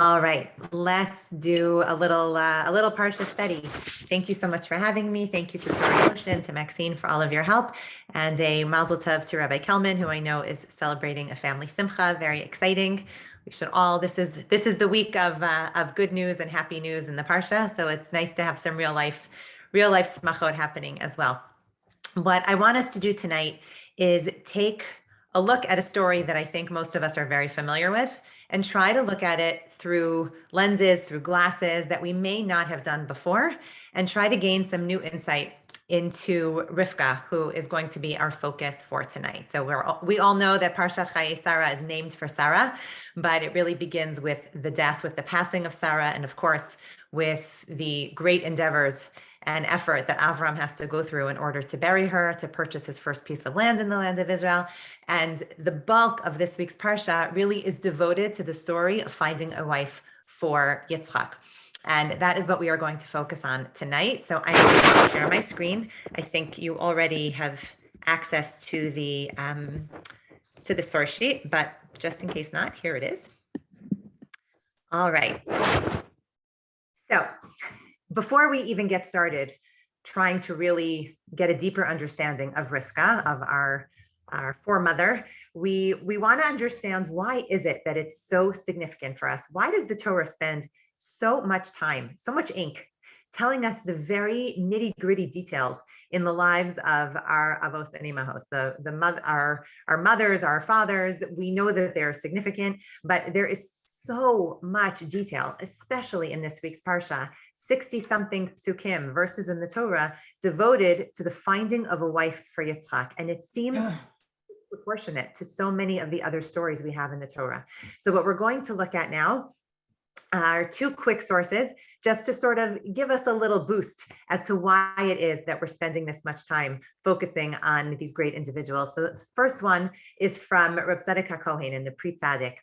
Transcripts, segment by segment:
All right, let's do a little Parsha study. Thank you so much for having me. Thank you to Tori Ocean, to Maxine for all of your help, and a Mazel Tov to Rabbi Kelman, who I know is celebrating a family simcha. Very exciting. We should all. This is the week of good news and happy news in the Parsha. So it's nice to have some real life smachot happening as well. What I want us to do tonight is take a look at a story that I think most of us are very familiar with and try to look at it through lenses, through glasses that we may not have done before, and try to gain some new insight into Rivka, who is going to be our focus for tonight. So we all know that Parshat Chayei Sara is named for Sarah, but it really begins with the death, with the passing of Sarah, and of course, with the great endeavors and effort that Avram has to go through in order to bury her, to purchase his first piece of land in the land of Israel. And the bulk of this week's Parsha really is devoted to the story of finding a wife for Yitzchak. And that is what we are going to focus on tonight. So I'm going to share my screen. I think you already have access to the source sheet, but just in case not, here it is. All right. So before we even get started trying to really get a deeper understanding of Rivka, of our foremother, we want to understand, why is it that it's so significant for us? Why does the Torah spend so much time, so much ink, telling us the very nitty-gritty details in the lives of our avos and imahos, our mothers, our fathers? We know that they're significant, but there is so much detail, especially in this week's Parsha. 60-something psukim, verses in the Torah, devoted to the finding of a wife for Yitzchak. And it seems proportionate to so many of the other stories we have in the Torah. So what we're going to look at now are two quick sources, just to sort of give us a little boost as to why it is that we're spending this much time focusing on these great individuals. So the first one is from Reb Tzadok HaKohen in the Pri Tzadik.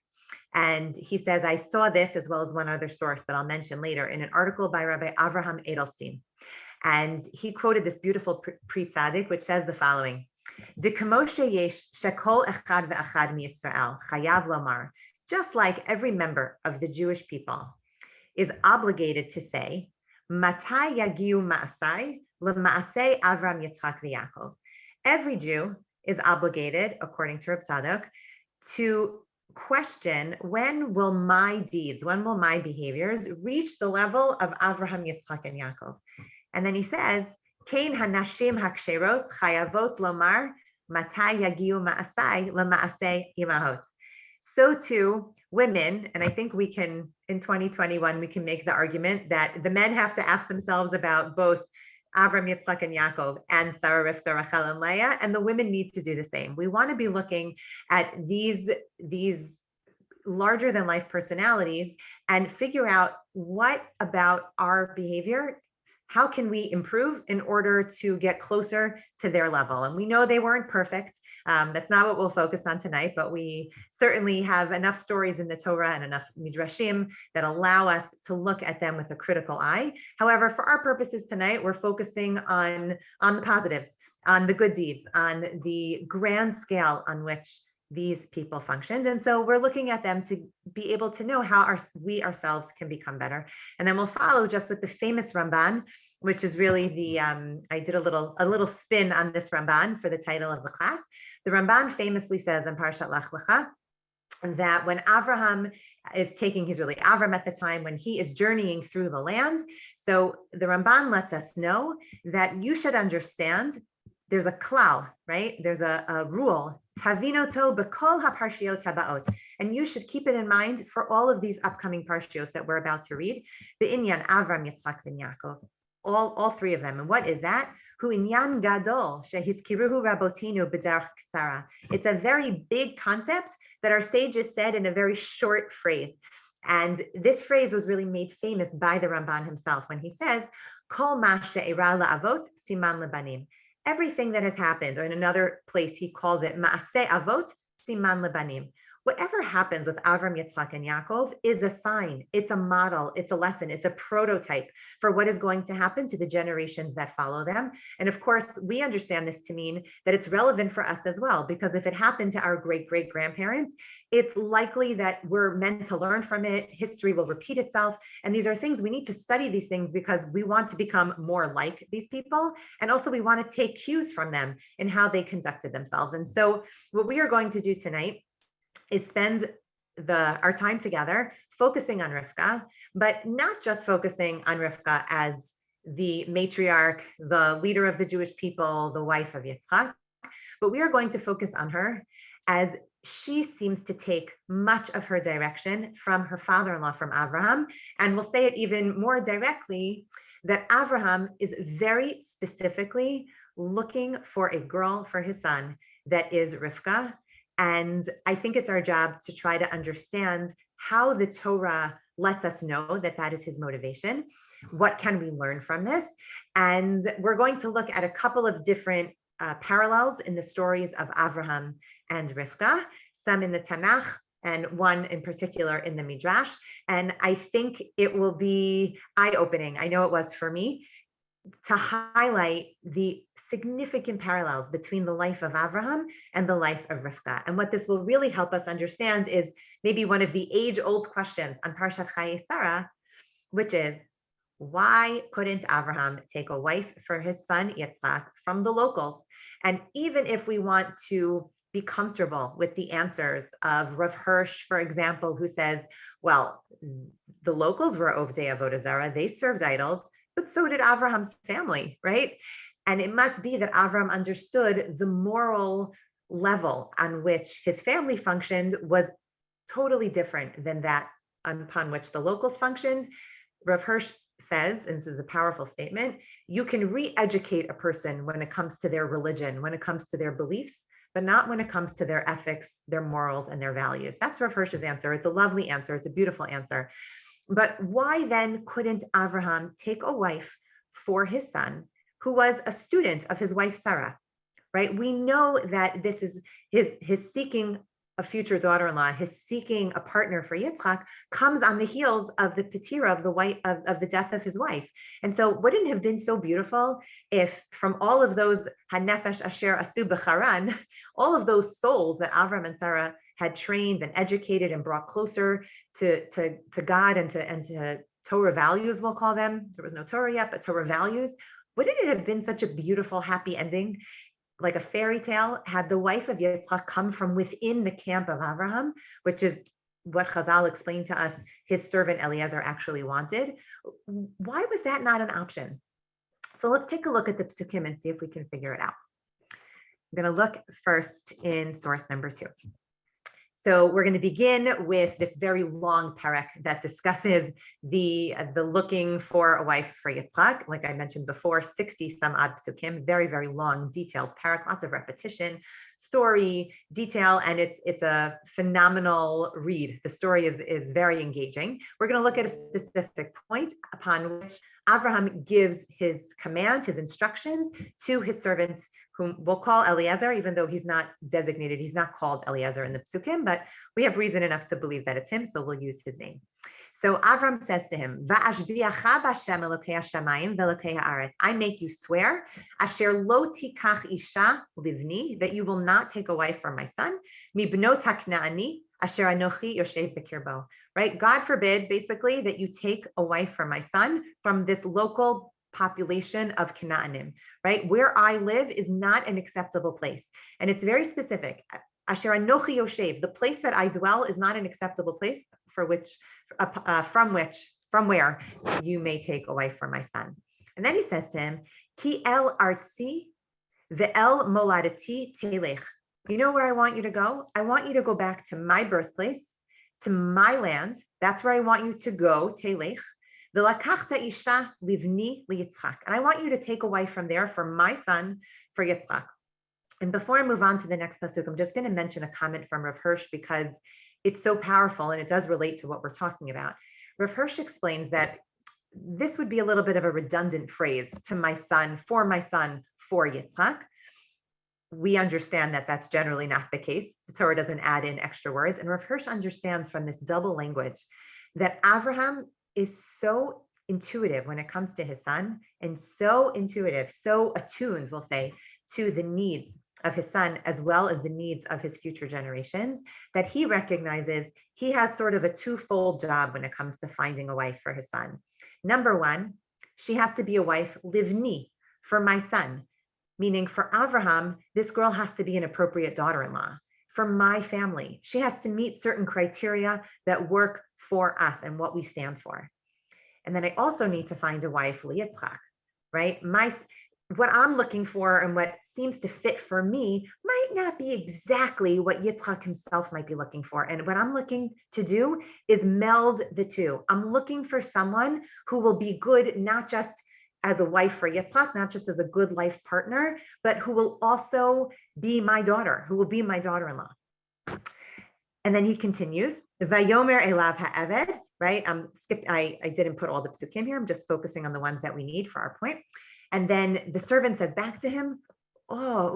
And he says, I saw this, as well as one other source that I'll mention later, in an article by Rabbi Avraham Edelstein. And he quoted this beautiful Pri Tzadik, which says the following: just like every member of the Jewish people is obligated to say, Matai yagiu ma'asai l'ma'asei Avram Yitzchak v'Yaakov. Every Jew is obligated, according to Reb Tzadok, to question, when will my deeds, when will my behaviors reach the level of Avraham, Yitzchak, and Yaakov? And then he says, Kein hanashim haksheros chayavot lomar matai yagiu ma'asai lema'asei imahot. So too, women, and I think we can, in 2021, we can make the argument that the men have to ask themselves about both Avram, Yitzchak, and Yaakov, and Sarah, Rivka, Rachel, and Leah, and the women need to do the same. We want to be looking at these larger than life personalities and figure out, what about our behavior, how can we improve in order to get closer to their level? And we know they weren't perfect. That's not what we'll focus on tonight, but we certainly have enough stories in the Torah and enough midrashim that allow us to look at them with a critical eye. However, for our purposes tonight, we're focusing on the positives, on the good deeds, on the grand scale on which these people functioned. And so we're looking at them to be able to know how we ourselves can become better. And then we'll follow just with the famous Ramban, which is really the, I did a little spin on this Ramban for the title of the class. The Ramban famously says in Parshat Lech Lecha that when Avraham is taking, he's really Avram at the time, when he is journeying through the land. So the Ramban lets us know that you should understand there's a klal, right? There's a rule, tavinoto b'kol haparshiot habaot, and you should keep it in mind for all of these upcoming parshios that we're about to read. The inyan Avram, Yitzchak, and Yaakov, all three of them. And what is that? Hu inyan gadol shehizkiruhu rabotinu b'derech ktsara. It's a very big concept that our sages said in a very short phrase. And this phrase was really made famous by the Ramban himself when he says, Kol ma she'ira la'avot siman lebanim. Everything that has happened, or in another place he calls it Ma'aseh Avot Siman Lebanim. whatever happens with Avram, Yitzchak, and Yaakov is a sign, it's a model, it's a lesson, it's a prototype for what is going to happen to the generations that follow them. And of course, we understand this to mean that it's relevant for us as well, because if it happened to our great-great-grandparents, it's likely that we're meant to learn from it. History will repeat itself. And these are things we need to study these things because we want to become more like these people. And also we want to take cues from them in how they conducted themselves. And so what we are going to do tonight is spend our time together focusing on Rivka, but not just focusing on Rivka as the matriarch, the leader of the Jewish people, the wife of Yitzchak, but we are going to focus on her as she seems to take much of her direction from her father-in-law, from Avraham. And we'll say it even more directly, that Avraham is very specifically looking for a girl for his son that is Rivka. And I think it's our job to try to understand how the Torah lets us know that that is his motivation. What can we learn from this? And we're going to look at a couple of different parallels in the stories of Avraham and Rivka, some in the Tanakh and one in particular in the Midrash. And I think it will be eye-opening. I know it was for me, to highlight the significant parallels between the life of Avraham and the life of Rivka. And what this will really help us understand is maybe one of the age-old questions on Parshat Chayei Sara, which is, why couldn't Avraham take a wife for his son Yitzchak from the locals? And even if we want to be comfortable with the answers of Rav Hirsch, for example, who says, well, the locals were Ovdei Avodah Zarah, they served idols, but so did Avraham's family, right? And it must be that Avram understood the moral level on which his family functioned was totally different than that upon which the locals functioned. Rav Hirsch says, and this is a powerful statement, you can re-educate a person when it comes to their religion, when it comes to their beliefs, but not when it comes to their ethics, their morals, and their values. That's Rav Hirsch's answer. It's a lovely answer. It's a beautiful answer. But why then couldn't Avraham take a wife for his son, who was a student of his wife Sarah, right? We know that this is his seeking a future daughter-in-law, his seeking a partner for Yitzchak comes on the heels of the petira of the death of his wife. And so wouldn't it have been so beautiful if from all of those hanefesh asher asu b'charan, all of those souls that Avram and Sarah had trained and educated and brought closer to God and to Torah values, we'll call them. There was no Torah yet, but Torah values. Wouldn't it have been such a beautiful, happy ending, like a fairy tale, had the wife of Yitzchak come from within the camp of Avraham, which is what Chazal explained to us his servant Eliezer actually wanted? Why was that not an option? So let's take a look at the psukim and see if we can figure it out. I'm going to look first in source number 2. So we're going to begin with this very long parak that discusses the looking for a wife for Yitzchak. Like I mentioned before, 60 some odd psukim, very, very long, detailed parak, lots of repetition, story, detail, and it's a phenomenal read. The story is very engaging. We're going to look at a specific point upon which Avraham gives his command, his instructions to his servant, whom we'll call Eliezer, even though he's not designated, he's not called Eliezer in the psukim, but we have reason enough to believe that it's him, so we'll use his name. So Avram says to him, I make you swear, asher lo tikach isha livni, that you will not take a wife for my son, mibnot haknaani, asher anochi yoshev bekirbo. Right? God forbid, basically, that you take a wife for my son from this local population of Canaanim, right? Where I live is not an acceptable place. And it's very specific. Asher anochi yoshev, the place that I dwell is not an acceptable place from where you may take a wife for my son. And then he says to him, Ki el artzi ve'el moladati telech. You know where I want you to go? I want you to go back to my birthplace, to my land. That's where I want you to go, telech. V'lakachta isha livni liyitzchak. And I want you to take a wife from there for my son, for Yitzchak. And before I move on to the next pasuk, I'm just going to mention a comment from Rav Hirsch because it's so powerful and it does relate to what we're talking about. Rav Hirsch explains that this would be a little bit of a redundant phrase, to my son, for Yitzchak. we understand that that's generally not the case. The Torah doesn't add in extra words. And Rav Hirsch understands from this double language that Avraham is so intuitive when it comes to his son, and so intuitive, so attuned, we'll say, to the needs of his son as well as the needs of his future generations, that he recognizes he has sort of a twofold job when it comes to finding a wife for his son. Number one, she has to be a wife livni, for my son, meaning for Avraham, this girl has to be an appropriate daughter-in-law. For my family, she has to meet certain criteria that work for us and what we stand for. And then I also need to find a wife, Yitzchak, right? What I'm looking for and what seems to fit for me might not be exactly what Yitzchak himself might be looking for. And what I'm looking to do is meld the two. I'm looking for someone who will be good, not just as a wife for Yitzchak, not just as a good life partner, but who will also be my daughter, who will be my daughter-in-law. And then he continues, Vayomer elav ha'eved, right? I didn't put all the psukim here. I'm just focusing on the ones that we need for our point. And then the servant says back to him, oh,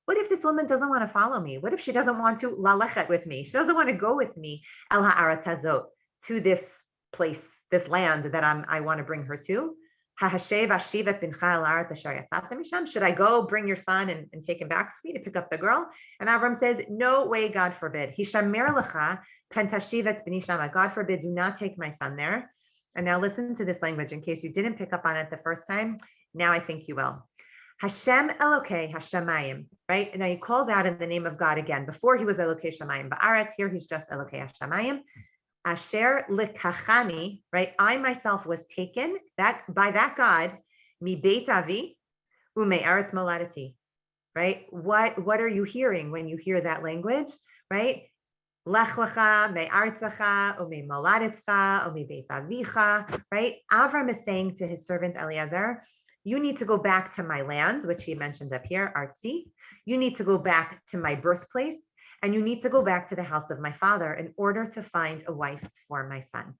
what if this woman doesn't want to follow me? What if she doesn't want to lalechet with me? She doesn't want to go with me el ha'aretz hazot, to this place, this land that I want to bring her to. Should I go bring your son and take him back for me to pick up the girl? And Avram says, no way, God forbid. God forbid, do not take my son there. And now listen to this language in case you didn't pick up on it the first time. Now I think you will. Hashem Elokei Hashemayim, right? And now he calls out in the name of God again. Before he was Elokei Shamayim Ba'aretz, here he's just Elokei Hashemayim. Asher likachani, right? I myself was taken by that God, mi beit avi, ume'aretz moladati, right? What are you hearing when you hear that language, right? Lech lecha me'artzecha ume moladetzcha ume beit avicha, right? Avram is saying to his servant Eliezer, you need to go back to my land, which he mentions up here, Artzi. You need to go back to my birthplace, and you need to go back to the house of my father in order to find a wife for my son.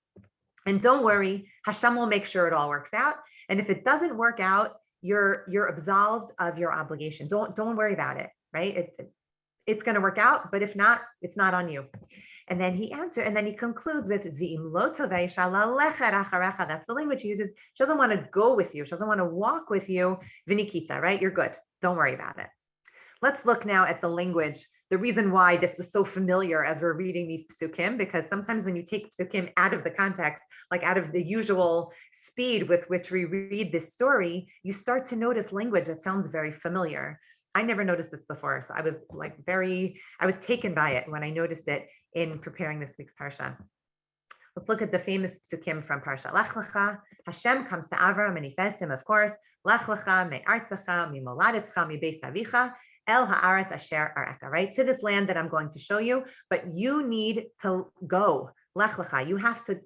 And don't worry, Hashem will make sure it all works out. And if it doesn't work out, you're absolved of your obligation. Don't worry about it, right? It's going to work out, but if not, it's not on you. And then he answers, and then he concludes with V'im lo tovei shalalechet acharecha. That's the language he uses. She doesn't want to go with you. She doesn't want to walk with you. V'nikita, right? You're good. Don't worry about it. Let's look now at the language, the reason why this was so familiar as we're reading these psukim, because sometimes when you take psukim out of the context, like out of the usual speed with which we read this story, you start to notice language that sounds very familiar. I never noticed this before, so I was taken by it when I noticed it in preparing this week's parsha. Let's look at the famous psukim from Parshat Lech Lecha. Hashem comes to Avram and he says to him, of course, Lech Lecha me'artzecha mi'moladetzcha mi'beis avicha El ha'aretz asher areka, right? To this land that I'm going to show you, but you need to go. Lech lecha. You have to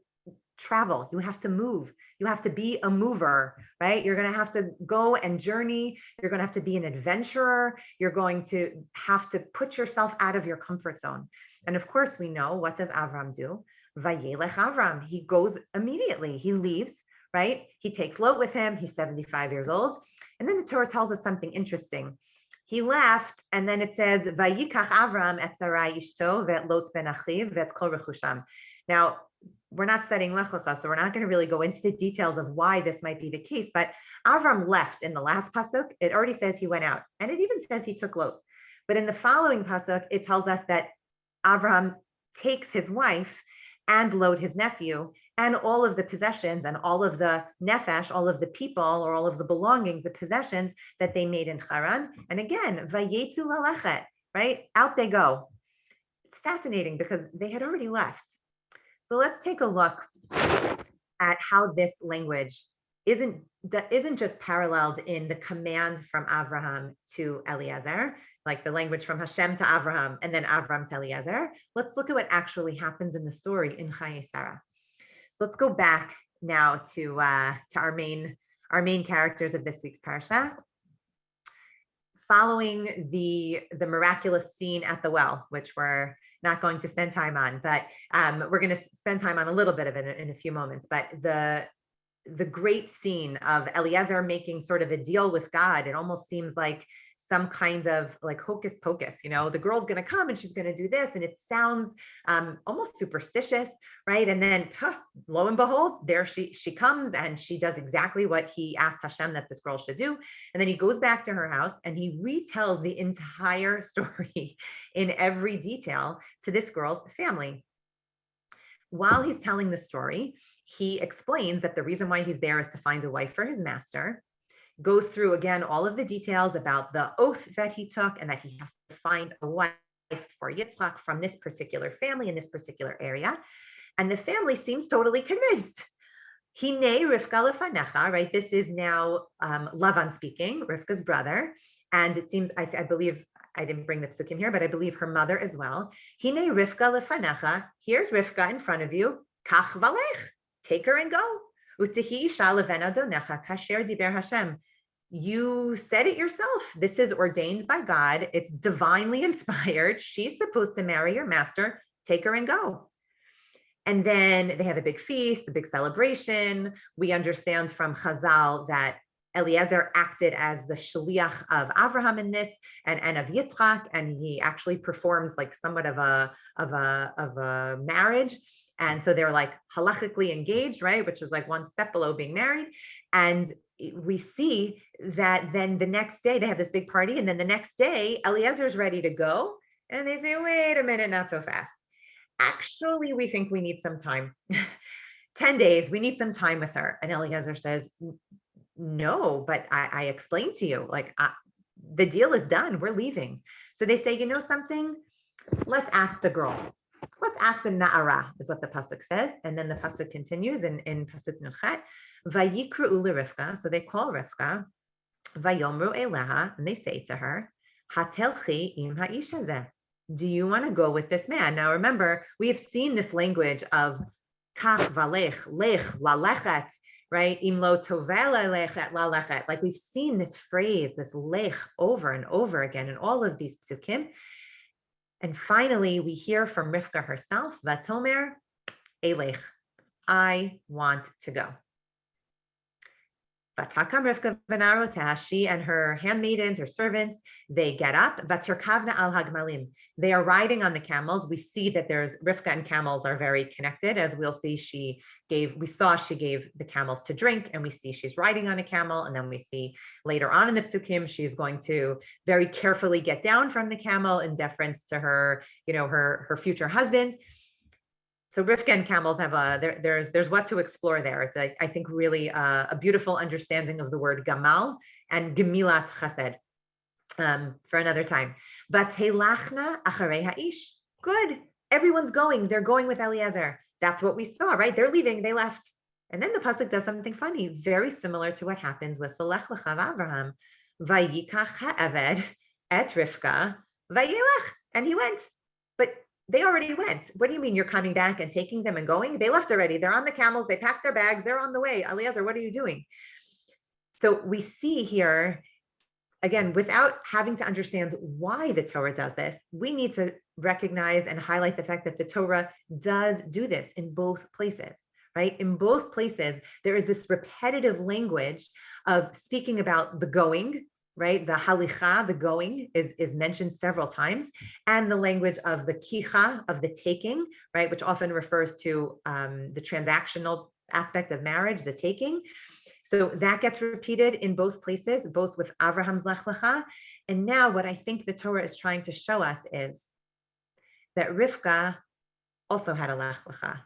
travel. You have to move. You have to be a mover, right? You're going to have to go and journey. You're going to have to be an adventurer. You're going to have to put yourself out of your comfort zone. And of course, we know, what does Avram do? Vayelech Avram. He goes immediately. He leaves, right? He takes Lot with him. He's 75 years old. And then the Torah tells us something interesting. He left, and then it says, Vayikach Avram et Sarai ishto ve'et Lot ben achiv ve'et kol rechusham. Now, we're not studying Lech Lecha, so we're not going to really go into the details of why this might be the case, but Avram left in the last pasuk. It already says he went out, and it even says he took Lot. But in the following pasuk, it tells us that Avram takes his wife and Lot, his nephew, and all of the possessions and all of the nefesh, all of the people or all of the belongings, the possessions that they made in Haran. And again, vayetzu lalechet, right? Out they go. It's fascinating because they had already left. So let's take a look at how this language isn't just paralleled in the command from Avraham to Eliezer, like the language from Hashem to Avraham and then Avram to Eliezer. Let's look at what actually happens in the story in Chayei Sara. So let's go back now to our main characters of this week's parsha. Following the miraculous scene at the well, which we're not going to spend time on, but we're going to spend time on a little bit of it in a few moments. But the the great scene of Eliezer making sort of a deal with God. It almost seems like some kind of like hocus pocus, the girl's going to come and she's going to do this. And it sounds almost superstitious, right? And then lo and behold, there she comes and she does exactly what he asked Hashem that this girl should do. And then he goes back to her house and he retells the entire story in every detail to this girl's family. While he's telling the story, he explains that the reason why he's there is to find a wife for his master, goes through again all of the details about the oath that he took and that he has to find a wife for Yitzchak from this particular family in this particular area. And the family seems totally convinced. Hine Rivka lefanecha, right? This is now Lavan speaking, Rivka's brother. And it seems, I believe, I didn't bring the psukim here, but I believe her mother as well. Hine Rivka lefanecha, here's Rivka in front of you. Kach valech, take her and go. Utehi isha leven adonecha kasher diber Hashem. You said it yourself. This is ordained by God. It's divinely inspired. She's supposed to marry your master. Take her and go. And then they have a big feast, a big celebration. We understand from Chazal that Eliezer acted as the shliach of Avraham in this and of Yitzchak, and he actually performs like somewhat of a marriage. And so they're like halachically engaged, right? Which is like one step below being married. And we see that then the next day they have this big party. And then the next day, Eliezer's ready to go. And they say, wait a minute, not so fast. Actually, we think we need some time. 10 days, we need some time with her. And Eliezer says, no, but I explained to you, like the deal is done. We're leaving. So they say, you know something? Let's ask the girl. Let's ask the Na'ara, is what the pasuk says. And then the pasuk continues in pasuk Nuchet. Vayikru Rivka. So they call Rivka. Vayomru Eleha, and they say to her, Hatelchi im ha'ish hazeh. Do you want to go with this man? Now remember, we have seen this language of kach valech, lech, lalechet, right? Im lo tovela lechet, lalechet. Like we've seen this phrase, this lech, over and over again in all of these psukim. And finally, we hear from Rivka herself, Vatomer elech, I want to go. Vatakam Rivka v'narotah, she and her handmaidens, her servants, they get up. Vaterkavna al hagmalim, they are riding on the camels. We see that there's Rivka and camels are very connected, as we'll see. We saw she gave the camels to drink, and we see she's riding on a camel, and then we see later on in the psukim she's going to very carefully get down from the camel in deference to her, her future husband. So Rivka and camels have there's what to explore there. It's I think really a beautiful understanding of the word gamal and gemilat chesed for another time. But helachna acharei ha'ish. Good. Everyone's going. They're going with Eliezer. That's what we saw, right? They're leaving. They left. And then the pasuk does something funny, very similar to what happens with the Lech Lecha of Abraham. Vayikach ha'eved et Rivka vayilach. And he went. But they already went. What do you mean you're coming back and taking them and going? They left already. They're on the camels. They packed their bags. They're on the way. Eliezer, what are you doing? So we see here, again, without having to understand why the Torah does this, we need to recognize and highlight the fact that the Torah does do this in both places, right? In both places, there is this repetitive language of speaking about the going, right? The halicha, the going, is mentioned several times, and the language of the kicha, of the taking, right? Which often refers to the transactional aspect of marriage, the taking. So that gets repeated in both places, both with Abraham's Lech Lecha. And now what I think the Torah is trying to show us is that Rivka also had a Lech Lecha.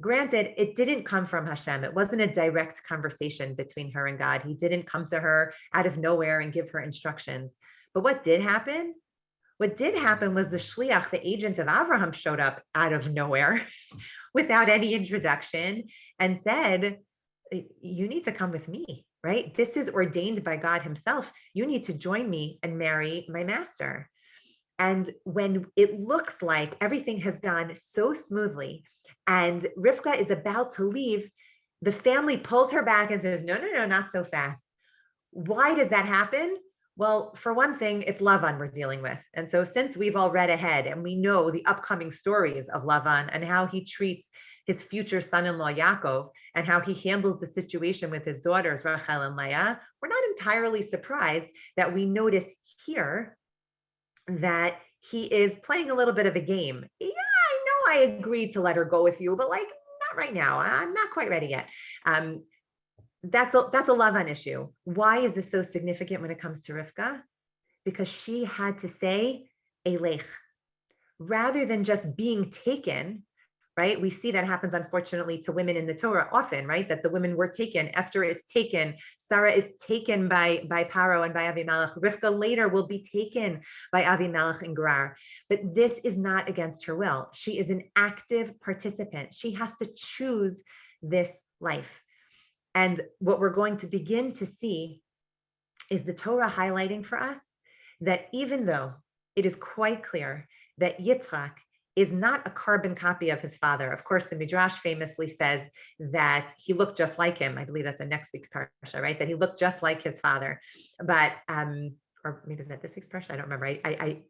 Granted, it didn't come from Hashem. It wasn't a direct conversation between her and God. He didn't come to her out of nowhere and give her instructions. But what did happen? What did happen was the shliach, the agent of Avraham, showed up out of nowhere without any introduction and said, you need to come with me, right? This is ordained by God himself. You need to join me and marry my master. And when it looks like everything has gone so smoothly and Rivka is about to leave, the family pulls her back and says, no, not so fast. Why does that happen? Well, for one thing, it's Lavan we're dealing with. And so since we've all read ahead and we know the upcoming stories of Lavan and how he treats his future son-in-law Yaakov and how he handles the situation with his daughters Rachel and Leah, we're not entirely surprised that we notice here that he is playing a little bit of a game. Yeah, I know I agreed to let her go with you, but like not right now. I'm not quite ready yet. That's a Lavan issue. Why is this so significant when it comes to Rivka? Because she had to say Elech rather than just being taken, right? We see that happens, unfortunately, to women in the Torah often, right? That the women were taken. Esther is taken. Sarah is taken by Paro and by Avimelech. Rivka later will be taken by Avimelech and Gerar. But this is not against her will. She is an active participant. She has to choose this life. And what we're going to begin to see is the Torah highlighting for us that even though it is quite clear that Yitzchak is not a carbon copy of his father. Of course, the Midrash famously says that he looked just like him. I believe that's in next week's Parsha, right? That he looked just like his father. But, or maybe is that this week's Parsha? I don't remember.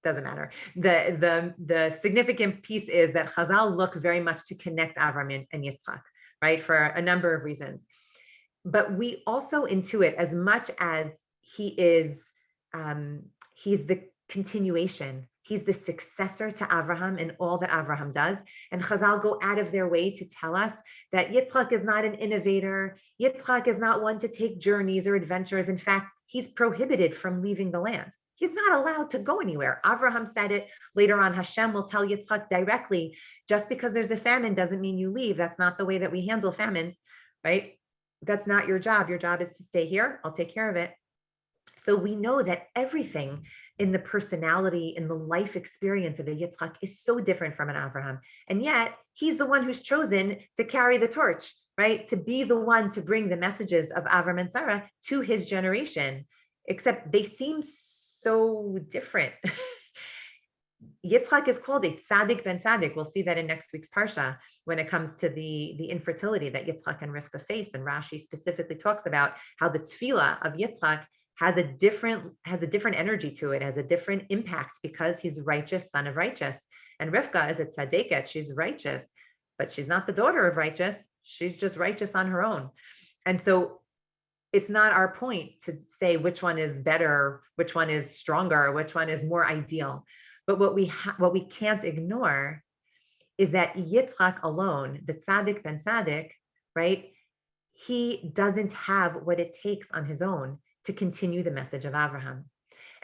Doesn't matter. The significant piece is that Chazal look very much to connect Avram and Yitzchak, right? For a number of reasons. But we also intuit, as much as he is, he's the continuation. He's the successor to Avraham in all that Avraham does. And Chazal go out of their way to tell us that Yitzchak is not an innovator. Yitzchak is not one to take journeys or adventures. In fact, he's prohibited from leaving the land. He's not allowed to go anywhere. Avraham said it. Later on, Hashem will tell Yitzchak directly, just because there's a famine doesn't mean you leave. That's not the way that we handle famines, right? That's not your job. Your job is to stay here. I'll take care of it. So we know that everything in the personality, in the life experience of a Yitzchak is so different from an Avraham. And yet he's the one who's chosen to carry the torch, right? To be the one to bring the messages of Avram and Sarah to his generation, except they seem so different. Yitzchak is called a tzaddik ben tzaddik. We'll see that in next week's parsha when it comes to the infertility that Yitzchak and Rivka face. And Rashi specifically talks about how the tefillah of Yitzchak has a different energy to it, has a different impact because he's righteous, son of righteous. And Rivka is a tzaddiket. She's righteous, but she's not the daughter of righteous. She's just righteous on her own. And so it's not our point to say which one is better, which one is stronger, which one is more ideal. But what we can't ignore is that Yitzchak alone, the tzaddik ben tzaddik, right? He doesn't have what it takes on his own to continue the message of Avraham.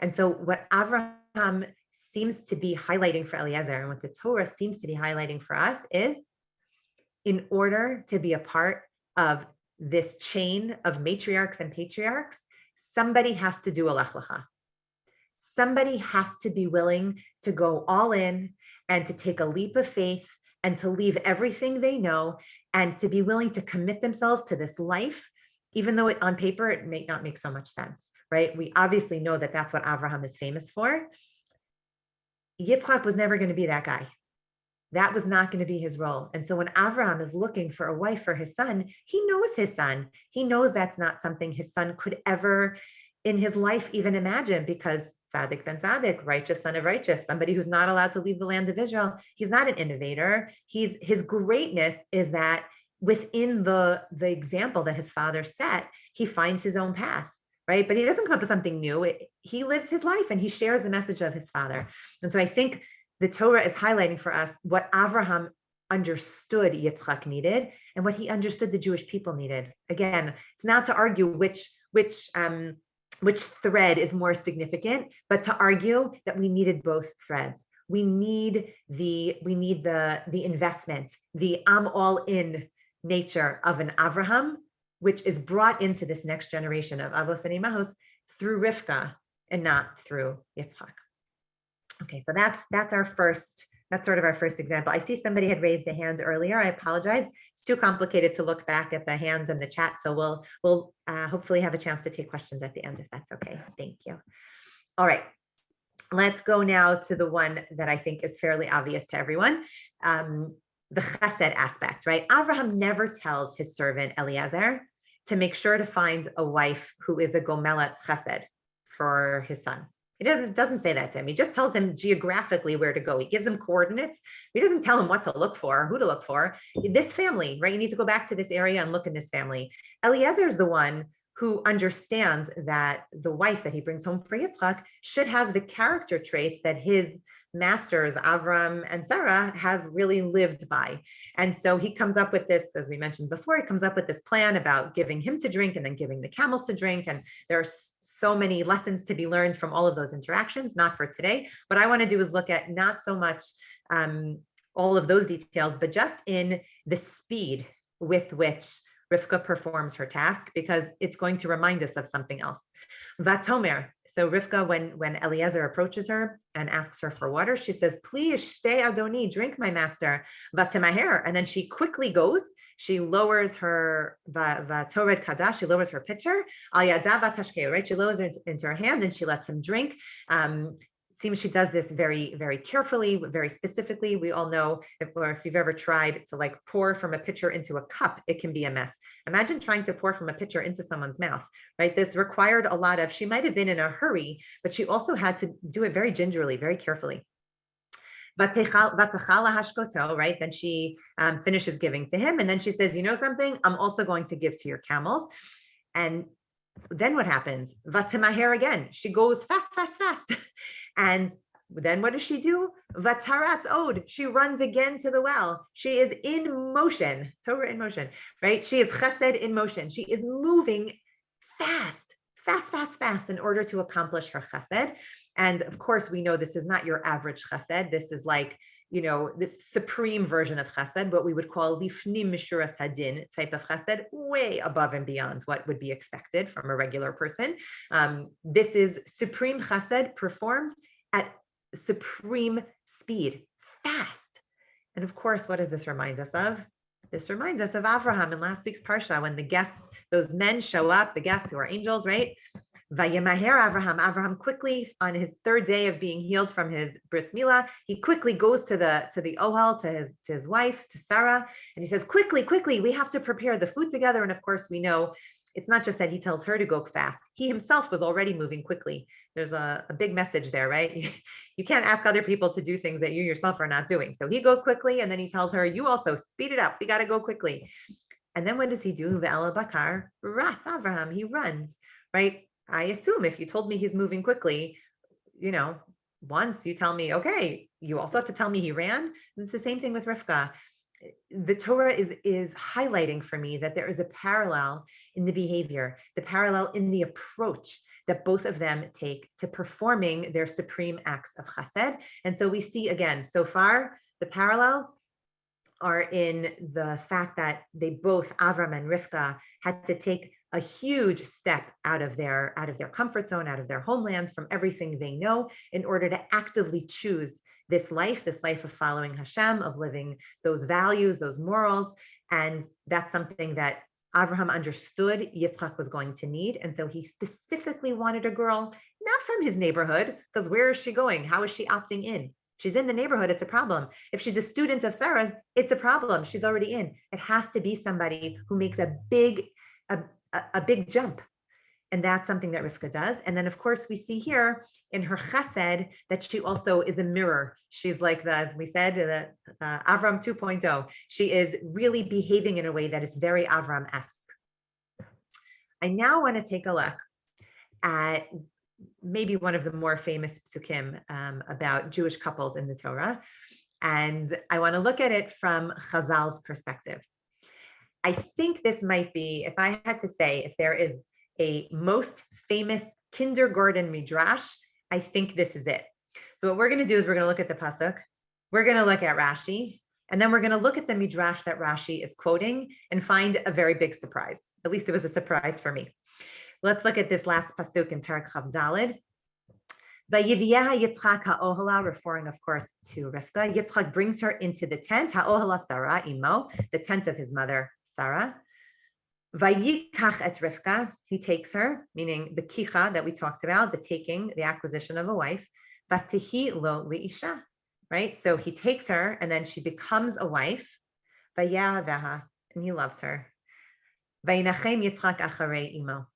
And so what Avraham seems to be highlighting for Eliezer and what the Torah seems to be highlighting for us is, in order to be a part of this chain of matriarchs and patriarchs, somebody has to do a lech lecha. Somebody has to be willing to go all in and to take a leap of faith and to leave everything they know and to be willing to commit themselves to this life, even though on paper it may not make so much sense, right? We obviously know that that's what Avraham is famous for. Yitzchak was never going to be that guy. That was not going to be his role. And so when Avraham is looking for a wife for his son, he knows his son. He knows that's not something his son could ever in his life even imagine, because tzaddik ben tzaddik, righteous son of righteous, somebody who's not allowed to leave the land of Israel. He's not an innovator. His greatness is that within the example that his father set, he finds his own path, right? But he doesn't come up with something new. He lives his life and he shares the message of his father. And so I think the Torah is highlighting for us what Avraham understood Yitzchak needed and what he understood the Jewish people needed. Again, it's not to argue which thread is more significant, but to argue that we needed both threads. We need the investment, the I'm all in nature of an Avraham, which is brought into this next generation of Avos and Imahos through Rivka and not through Yitzchak. Okay, so that's sort of our first example. I see somebody had raised a hand earlier. I apologize. It's too complicated to look back at the hands in the chat. So we'll hopefully have a chance to take questions at the end if that's okay. Thank you. All right, let's go now to the one that I think is fairly obvious to everyone. The chesed aspect, right? Avraham never tells his servant Eliezer to make sure to find a wife who is a gomeletz chesed for his son. He doesn't say that to him. He just tells him geographically where to go. He gives him coordinates. He doesn't tell him what to look for, who to look for. This family, right? You need to go back to this area and look in this family. Eliezer is the one who understands that the wife that he brings home for Yitzchak should have the character traits that his masters, Avram and Sarah, have really lived by. And so he comes up with this, as we mentioned before, he comes up with this plan about giving him to drink and then giving the camels to drink. And there are so many lessons to be learned from all of those interactions, not for today. What I want to do is look at not so much all of those details, but just in the speed with which Rivka performs her task, because it's going to remind us of something else. Vatomer. So Rivka, when Eliezer approaches her and asks her for water, she says, "Please, shtei adoni, drink, my master." Vatemaher, and then she quickly goes. She lowers her vatored kadash. She lowers her pitcher. Al yada vatashkei, right? She lowers it into her hand and she lets him drink. Seems she does this very, very carefully, very specifically. We all know if you've ever tried to like pour from a pitcher into a cup, it can be a mess. Imagine trying to pour from a pitcher into someone's mouth, right? This required a lot of, she might have been in a hurry, but she also had to do it very gingerly, very carefully. Right? Then she finishes giving to him. And then she says, you know something? I'm also going to give to your camels. And then what happens? Vatemaher again. She goes fast, fast, fast. And then what does she do? Vataratz od. She runs again to the well. She is in motion. Torah in motion, right? She is chesed in motion. She is moving fast, fast, fast, fast in order to accomplish her chesed. And of course, we know this is not your average chesed. This is like, you know, this supreme version of chesed, what we would call lifnim mishuras hadin type of chesed, way above and beyond what would be expected from a regular person. This is supreme chesed performed at supreme speed, fast. And of course, what does this remind us of? This reminds us of Avraham in last week's Parsha, when the guests, those men show up, the guests who are angels, right? Vayemaher Avraham quickly, on his third day of being healed from his bris milah, he quickly goes to the ohel, to his wife, to Sarah, and he says, quickly, we have to prepare the food together. And of course, we know it's not just that he tells her to go fast. He himself was already moving quickly. There's a big message there, right? You can't ask other people to do things that you yourself are not doing. So he goes quickly, and then he tells her, you also speed it up. We got to go quickly. And then what does he do? Ve'ela bakar rats Avraham. He runs, right? I assume if you told me he's moving quickly, you know, once you tell me, okay, you also have to tell me he ran. And it's the same thing with Rivka. The Torah is highlighting for me that there is a parallel in the behavior, the parallel in the approach that both of them take to performing their supreme acts of chesed. And so we see again, so far, the parallels are in the fact that they both, Avram and Rivka, had to take a huge step out of their comfort zone, out of their homeland, from everything they know, in order to actively choose this life of following Hashem, of living those values, those morals. And that's something that Avraham understood Yitzchak was going to need. And so he specifically wanted a girl, not from his neighborhood, because where is she going? How is she opting in? She's in the neighborhood, it's a problem. If she's a student of Sarah's, it's a problem. She's already in. It has to be somebody who makes a big jump. And that's something that Rivka does. And then, of course, we see here in her chesed that she also is a mirror. She's like, as we said, Avram 2.0. She is really behaving in a way that is very Avram-esque. I now want to take a look at maybe one of the more famous psukim about Jewish couples in the Torah. And I want to look at it from Chazal's perspective. I think this might be, if I had to say, if there is a most famous kindergarten midrash, I think this is it. So what we're going to do is we're going to look at the pasuk, we're going to look at Rashi, and then we're going to look at the midrash that Rashi is quoting and find a very big surprise. At least it was a surprise for me. Let's look at this last pasuk in Parak Chav Daled. Vayiviyeha Yitzchak ha'ohala, referring, of course, to Rivka. Yitzchak brings her into the tent, ha'ohala Sarah, imo, the tent of his mother, Sarah. Vayikach et Rivka, he takes her, meaning the kicha that we talked about, the taking, the acquisition of a wife. Vatihi lo liisha, right? So he takes her, and then she becomes a wife. Vayaveha, and he loves her. Vayinachem Yitzchak acharei imo,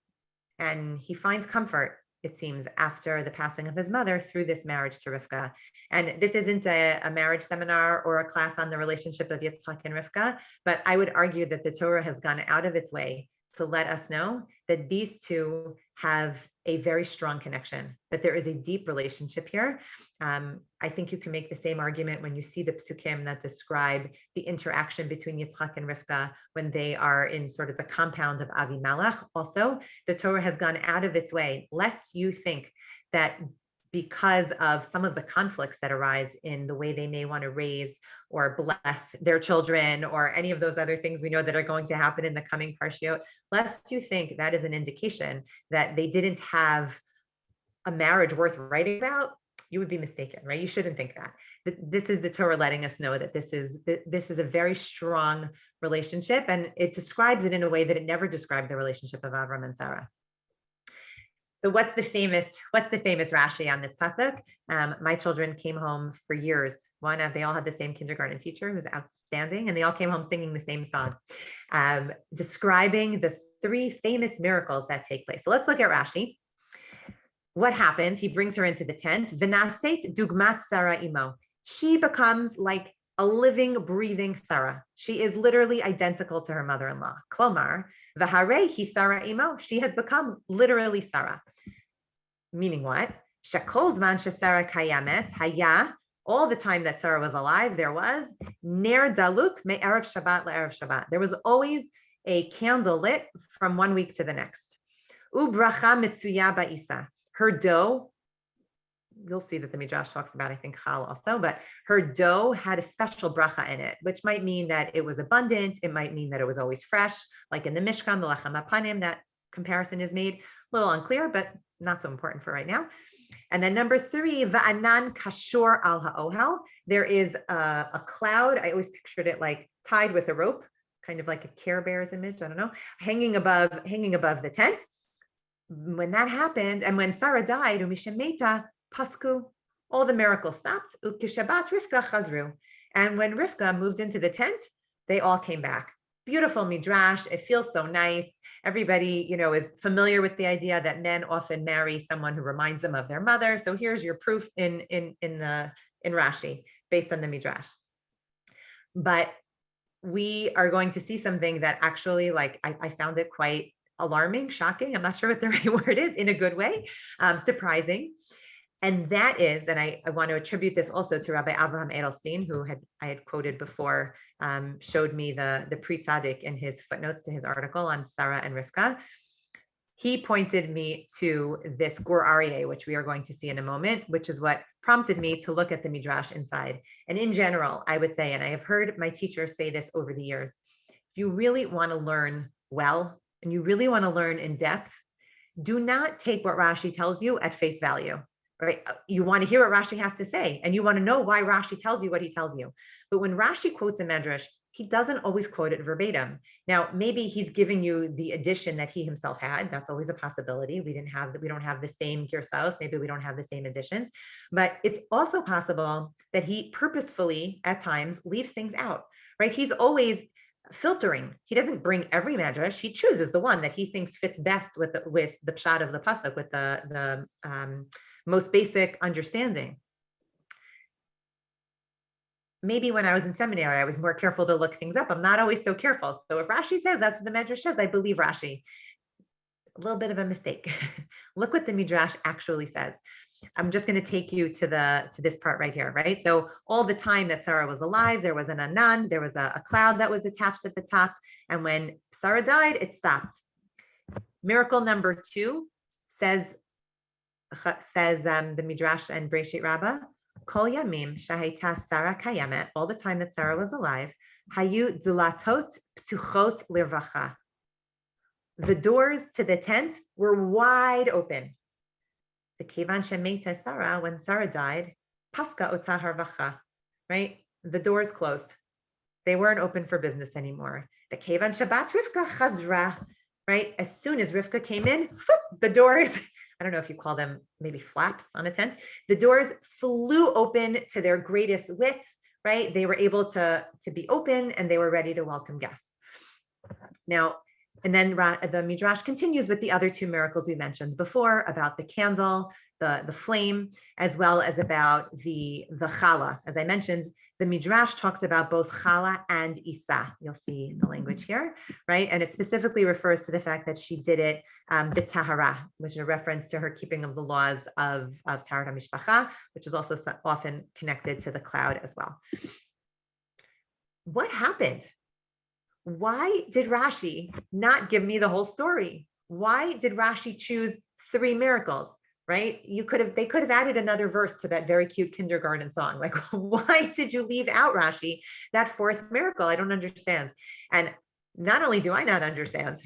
and he finds comfort it seems, after the passing of his mother through this marriage to Rivka. And this isn't a marriage seminar or a class on the relationship of Yitzchak and Rivka, but I would argue that the Torah has gone out of its way to let us know that these two have a very strong connection, that there is a deep relationship here. I think you can make the same argument when you see the psukim that describe the interaction between Yitzchak and Rivka when they are in sort of the compound of Avimelech. Also, the Torah has gone out of its way, lest you think that because of some of the conflicts that arise in the way they may want to raise or bless their children or any of those other things we know that are going to happen in the coming parshiot, lest you think that is an indication that they didn't have a marriage worth writing about, you would be mistaken, right? You shouldn't think that. This is the Torah letting us know that this is a very strong relationship, and it describes it in a way that it never described the relationship of Avram and Sarah. So what's the famous Rashi on this pasuk? My children came home for years. They all had the same kindergarten teacher who was outstanding, and they all came home singing the same song, describing the three famous miracles that take place. So let's look at Rashi. What happens? He brings her into the tent. V'naset dugmat Sarah imo. She becomes like a living, breathing Sarah. She is literally identical to her mother-in-law. Klomar, v'harei hi Sarah imo. She has become literally Sarah. Meaning what? Shekol zman shesara kayamet haya. All the time that Sarah was alive, there was ner daluk me'erev Shabbat le'erev Shabbat. There was always a candle lit from one week to the next. Ubracha mitzuya ba'isa. Her dough, you'll see that the Midrash talks about, I think, chal also, but her dough had a special bracha in it, which might mean that it was abundant. It might mean that it was always fresh, like in the Mishkan, the lechem hapanim, that comparison is made. A little unclear, but not so important for right now. And then number 3, va'anan kashor al ha'ohel. There is a cloud. I always pictured it like tied with a rope, kind of like a Care Bears image, I don't know, hanging above the tent. When that happened, and when Sarah died, umishemeta pasku, all the miracles stopped. Ukishabat Rivka chazru, and when Rivka moved into the tent, they all came back. Beautiful midrash. It feels so nice. Everybody, is familiar with the idea that men often marry someone who reminds them of their mother. So here's your proof in Rashi based on the midrash. But we are going to see something that actually, I found it quite alarming, shocking. I'm not sure what the right word is, in a good way, surprising. And that is, and I want to attribute this also to Rabbi Avraham Edelstein, who I had quoted before, showed me the Pri Tzaddik in his footnotes to his article on Sarah and Rivka. He pointed me to this Gur Aryeh, which we are going to see in a moment, which is what prompted me to look at the Midrash inside. And in general, I would say, and I have heard my teachers say this over the years, if you really want to learn well, and you really want to learn in depth, do not take what Rashi tells you at face value, right? You want to hear what Rashi has to say, and you want to know why Rashi tells you what he tells you. But when Rashi quotes a medrash, he doesn't always quote it verbatim. Now, maybe he's giving you the addition that he himself had. That's always a possibility. We don't have the same girsaos. Maybe we don't have the same additions. But it's also possible that he purposefully, at times, leaves things out, right? He's always filtering. He doesn't bring every medrash. He chooses the one that he thinks fits best with the pshat of the pasuk, with the most basic understanding. Maybe when I was in seminary, I was more careful to look things up. I'm not always so careful. So if Rashi says that's what the medrash says, I believe Rashi. A little bit of a mistake. Look what the midrash actually says. I'm just going to take you to this part right here, right? So all the time that Sarah was alive, there was an anan, there was a cloud that was attached at the top. And when Sarah died, it stopped. Miracle number 2 says the Midrash and Breshit Rabbah, Kol Yamim Shahayta Sarah Kayemet, all the time that Sarah was alive, Hayu Dulatot Ptuchot Lirvacha. The doors to the tent were wide open. The Kevan Shemeta Sarah, when Sarah died, Paska Ota Harvacha, right? The doors closed. They weren't open for business anymore. The Kevan Shabbat Rivka Chazra, right? As soon as Rivka came in, the doors, I don't know if you call them maybe flaps on a tent, the doors flew open to their greatest width, right? They were able to be open and they were ready to welcome guests. Now, And then the Midrash continues with the other two miracles we mentioned before about the candle, the flame, as well as about the challah. As I mentioned, the Midrash talks about both challah and isa. You'll see the language here, right? And it specifically refers to the fact that she did it b'tahara, which is a reference to her keeping of the laws of Taharat HaMishpacha, which is also often connected to the cloud as well. What happened? Why did Rashi not give me the whole story? Why did Rashi choose 3 miracles, right? They could have added another verse to that very cute kindergarten song. Like, why did you leave out, Rashi, that 4th miracle? I don't understand. And not only do I not understand,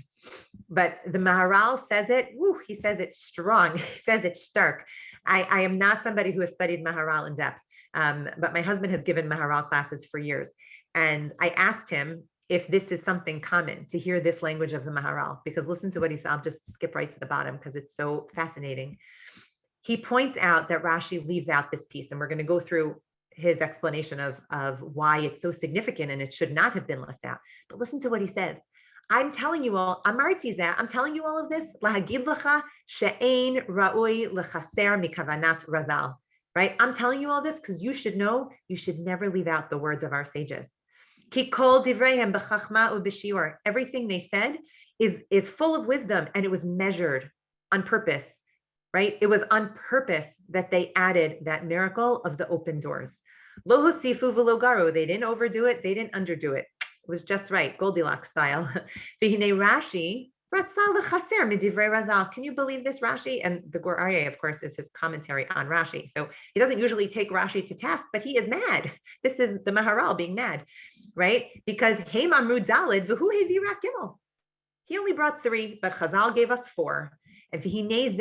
but the Maharal says it, he says it strong. He says it stark. I am not somebody who has studied Maharal in depth, but my husband has given Maharal classes for years. And I asked him if this is something common to hear this language of the Maharal, because listen to what he said. I'll just skip right to the bottom because it's so fascinating. He points out that Rashi leaves out this piece, and we're going to go through his explanation of why it's so significant and it should not have been left out. But listen to what he says. I'm telling you all, I'm telling you all of this, lahagid lecha she'ein ra'ui lechaser mikavanat razal, right? I'm telling you all this because you should know, you should never leave out the words of our sages. Everything they said is full of wisdom, and it was measured on purpose, right? It was on purpose that they added that miracle of the open doors. Lo hosifu v'lo garu. They didn't overdo it. They didn't underdo it. It was just right, Goldilocks style. V'hinei Rashi ratzal lechaser midivrei razal. Can you believe this, Rashi? And the Gur Aryeh, of course, is his commentary on Rashi. So he doesn't usually take Rashi to task, but he is mad. This is the Maharal being mad, right? Because Heim Amru Dalid v'hu hevi rak gimel. He only brought 3, but Chazal gave us 4. And he's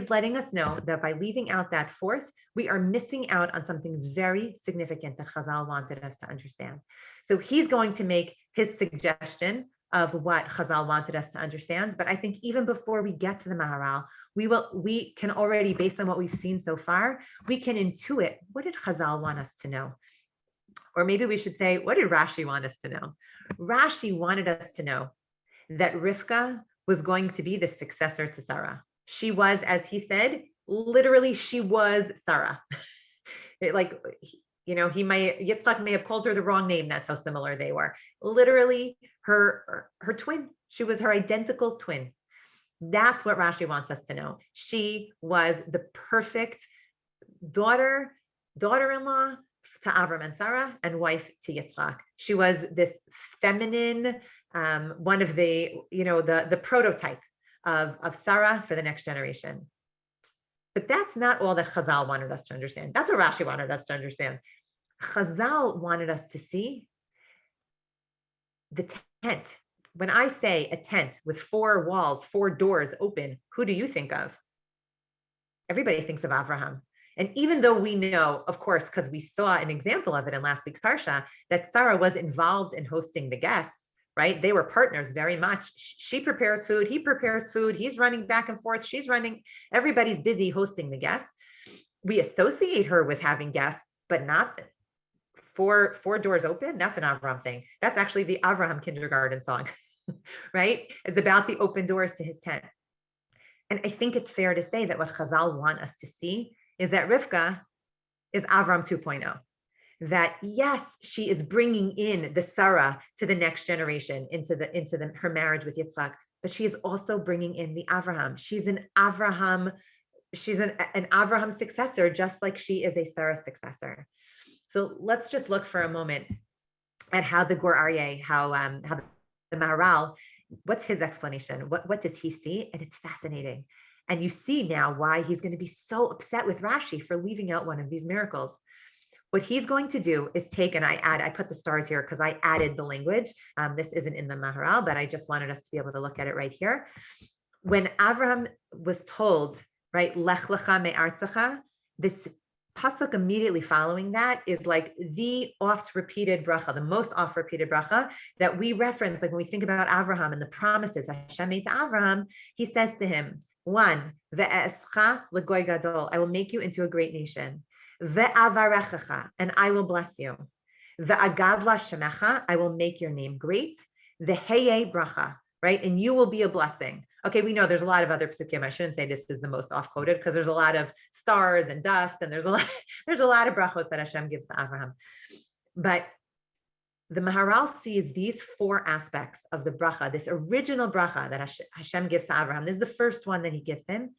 letting us know that by leaving out that 4th, we are missing out on something very significant that Chazal wanted us to understand. So he's going to make his suggestion of what Chazal wanted us to understand. But I think even before we get to the Maharal, we can already, based on what we've seen so far, we can intuit, what did Chazal want us to know? Or maybe we should say, what did Rashi want us to know? Rashi wanted us to know that Rivka was going to be the successor to Sarah. She was, as he said, literally, she was Sarah. Yitzchak may have called her the wrong name. That's how similar they were. Literally, her twin. She was her identical twin. That's what Rashi wants us to know. She was the perfect daughter-in-law to Avram and Sarah, and wife to Yitzchak. She was this feminine, one of the prototype of Sarah for the next generation. But that's not all that Chazal wanted us to understand. That's what Rashi wanted us to understand. Chazal wanted us to see the tent. When I say a tent with 4 walls, 4 doors open, who do you think of? Everybody thinks of Avraham. And even though we know, of course, because we saw an example of it in last week's Parsha, that Sarah was involved in hosting the guests, right? They were partners very much. She prepares food, he prepares food, he's running back and forth, she's running, everybody's busy hosting the guests. We associate her with having guests, but not 4 doors open. That's an Avraham thing. That's actually the Avraham kindergarten song, right? It's about the open doors to his tent. And I think it's fair to say that what Chazal want us to see is that Rivka is Avram 2.0. That yes, she is bringing in the Sarah to the next generation into her marriage with Yitzchak, but she is also bringing in the Avraham. She's an Avraham successor, just like she is a Sarah successor. So let's just look for a moment at how the Gur Aryeh, how the Maharal, what's his explanation? What does he see? And it's fascinating. And you see now why he's going to be so upset with Rashi for leaving out one of these miracles. What he's going to do is take, and I put the stars here because I added the language. This isn't in the Maharal, but I just wanted us to be able to look at it right here. When Avraham was told, right, Lech lecha me'artzecha, this pasuk immediately following that is like the oft-repeated bracha, the most oft-repeated bracha that we reference, like when we think about Avraham and the promises Hashem made to Avraham. He says to him, 1, ve'escha legoy gadol, I will make you into a great nation. Ve'avarechecha, and I will bless you. Va'agadla shemecha, I will make your name great. V'heyei bracha, right? And you will be a blessing. Okay, we know there's a lot of other psukim. I shouldn't say this is the most off-quoted because there's a lot of stars and dust, and there's a lot of brachos that Hashem gives to Abraham. But the Maharal sees these four aspects of the bracha, this original bracha that Hashem gives to Abraham. This is the first one that he gives him.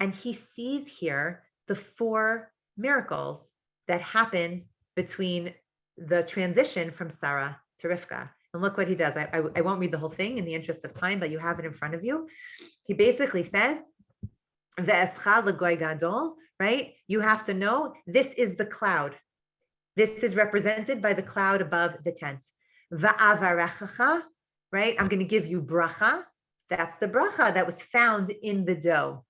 And he sees here the four miracles that happened between the transition from Sarah to Rivka. And look what he does. I won't read the whole thing in the interest of time, but you have it in front of you. He basically says, Ve'escha l'goy gadol, right? You have to know this is the cloud. This is represented by the cloud above the tent. Va'avarechacha, right? I'm going to give you bracha. That's the bracha that was found in the dough.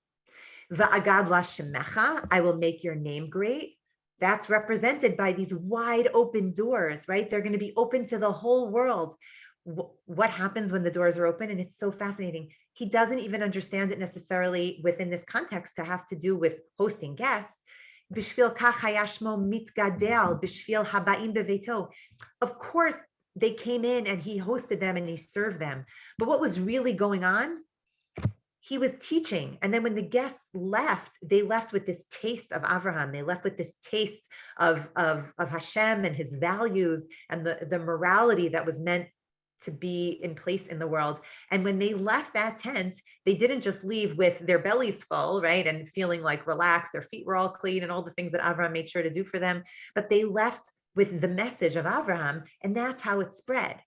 Va'agad la shemecha, I will make your name great. That's represented by these wide open doors, right? They're going to be open to the whole world. What happens when the doors are open? And it's so fascinating. He doesn't even understand it necessarily within this context to have to do with hosting guests. Of course, they came in and he hosted them and he served them. But what was really going on? He was teaching. And then when the guests left, they left with this taste of Avraham. They left with this taste of Hashem and his values and the morality that was meant to be in place in the world. And when they left that tent, they didn't just leave with their bellies full, right? And feeling like relaxed, their feet were all clean and all the things that Avraham made sure to do for them, but they left with the message of Avraham, and that's how it spread.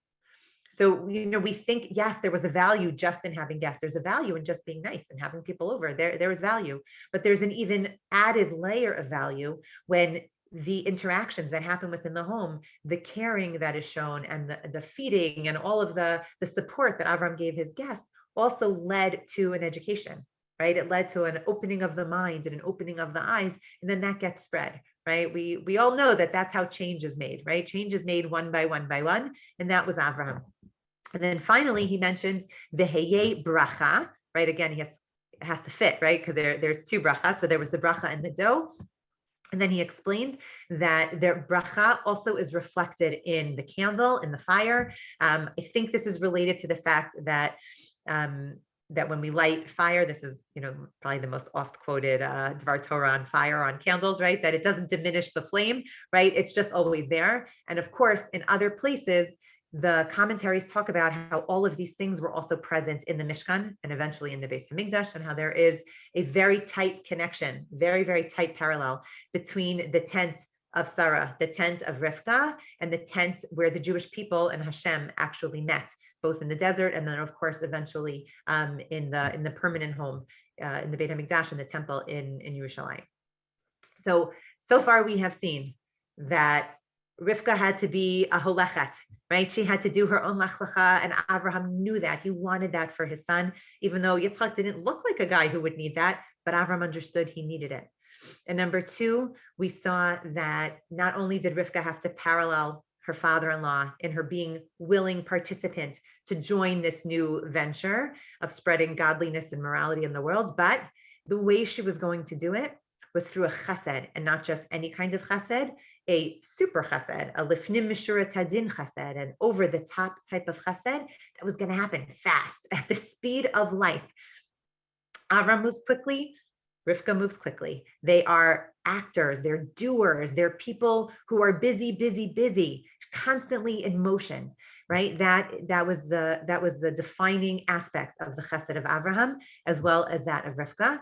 So, we think, yes, there was a value just in having guests. There's a value in just being nice and having people over. There is value, but there's an even added layer of value when the interactions that happen within the home, the caring that is shown, and the feeding and all of the support that Avram gave his guests also led to an education, right? It led to an opening of the mind and an opening of the eyes, and then that gets spread, right? We all know that that's how change is made, right? Change is made one by one by one, and that was Avram. And then finally, he mentions the Heyei bracha, right? Again, he has to fit, right? Because there's two brachas. So there was the bracha in the dough. And then he explains that their bracha also is reflected in the candle, in the fire. I think this is related to the fact that that when we light fire, this is probably the most oft quoted Dvar Torah on fire on candles, right? That it doesn't diminish the flame, right? It's just always there. And of course, in other places, the commentaries talk about how all of these things were also present in the Mishkan and eventually in the Beis Hamikdash, and how there is a very tight connection, very, very tight parallel between the tent of Sarah, the tent of Rivka, and the tent where the Jewish people and Hashem actually met, both in the desert and then, of course, eventually in the permanent home in the Beit Hamikdash and the temple in Yerushalayim. So far we have seen that Rivka had to be a holechet, right? She had to do her own lech lecha, and Avraham knew that. He wanted that for his son, even though Yitzchak didn't look like a guy who would need that, but Avraham understood he needed it. And number two, we saw that not only did Rivka have to parallel her father-in-law in her being willing participant to join this new venture of spreading godliness and morality in the world, but the way she was going to do it was through a chesed, and not just any kind of chesed, a super chesed, a lifnim mishurat hadin chesed, an over-the-top type of chesed that was going to happen fast, at the speed of light. Avram moves quickly, Rivka moves quickly. They are actors, they're doers, they're people who are busy, constantly in motion, right? That was the defining aspect of the chesed of Avraham, as well as that of Rivka.